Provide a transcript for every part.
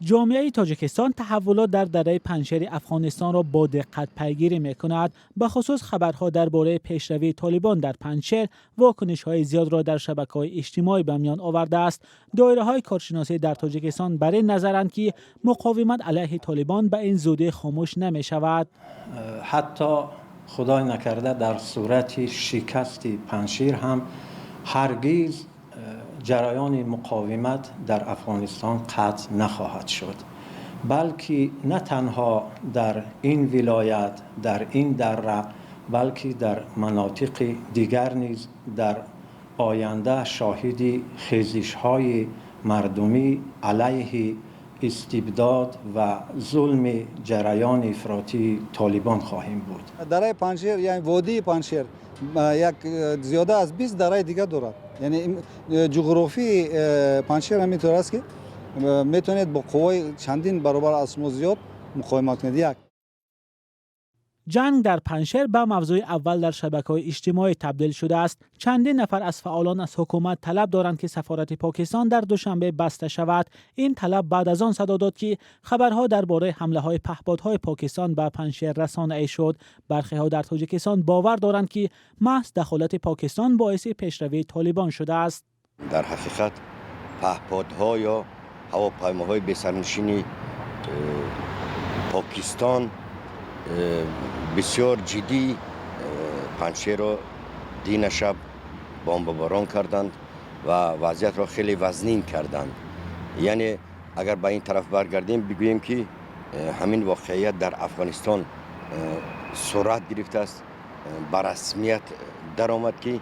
جامعه تاجیکستان تحولات در دره پنجشیر افغانستان را با دقت پیگیری می‌کند. به خصوص خبرها درباره پیشروی طالبان در پنجشیر واکنش‌های زیاد را در شبکه‌های اجتماعی به میان آورده است. دایره‌های کارشناسی در تاجیکستان بر این نظرند که مقاومت علیه طالبان به این زودی خاموش نمی‌شود. حتی خدای نکرده در صورت شکست پنجشیر هم هرگز جریان مقاومت در افغانستان قطع نخواهد شد، بلکه نه تنها در این ولایت، در این دره، بلکه در مناطق دیگر نیز در آینده شاهد خیزش‌های مردمی علیه استبداد و ظلم جریان افراطی طالبان خواهیم بود. دره پنجشیر یعنی وادی پنجشیر یک زیاده از 20 دره دیگر دارد. یعنی جغرافی پنجشیر همینطور است که میتونید با قوای چندین برابر از ما زیاد مقاومت کنید. جنگ در پنجشیر به موضوع اول در شبکه‌های اجتماعی تبدیل شده است. چندین نفر از فعالان از حکومت طلب دارند که سفارت پاکستان در دوشنبه بسته شود. این طلب بعد از آن صدا داد که خبرها درباره حمله‌های پهپادهای پاکستان به پنجشیر رسانه‌ای شد. برخی‌ها در تاجیکستان باور دارند که محض دخالت پاکستان باعث پیشروی طالبان شده است. در حقیقت پهپادها یا هواپیماهای بی‌سرنشین پاکستان بسیار جدی پنجشیر را دین شب بمباران کردند و وضعیت را خیلی وزنین کردند. یعنی اگر به این طرف برگردیم بگوییم که همین واقعیت در افغانستان سرعت گرفته است، به رسمیت در آمد که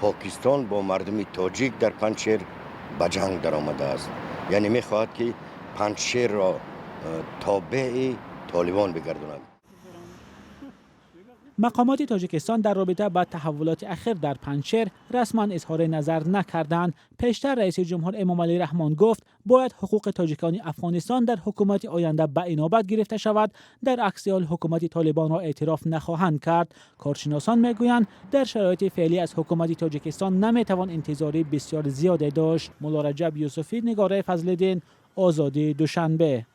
پاکستان با مردم تاجیک در پنجشیر به جنگ در آمده است. یعنی میخواهد که پنجشیر را تابع طالبان بگرداند. مقامات تاجیکستان در رابطه با تحولات اخیر در پنجشیر رسما اظهار نظر نکردند. پیشتر رئیس جمهور امامعلی رحمان گفت باید حقوق تاجیکان افغانستان در حکومت آینده به اینابت گرفته شود، در عکس حال حکومت طالبان را اعتراف نخواهند کرد. کارشناسان میگویند در شرایط فعلی از حکومت تاجیکستان نمیتوان انتظاری بسیار زیادی داشت. مولا رجب یوسفی، نگاره فضل‌الدین، آزادی دوشنبه.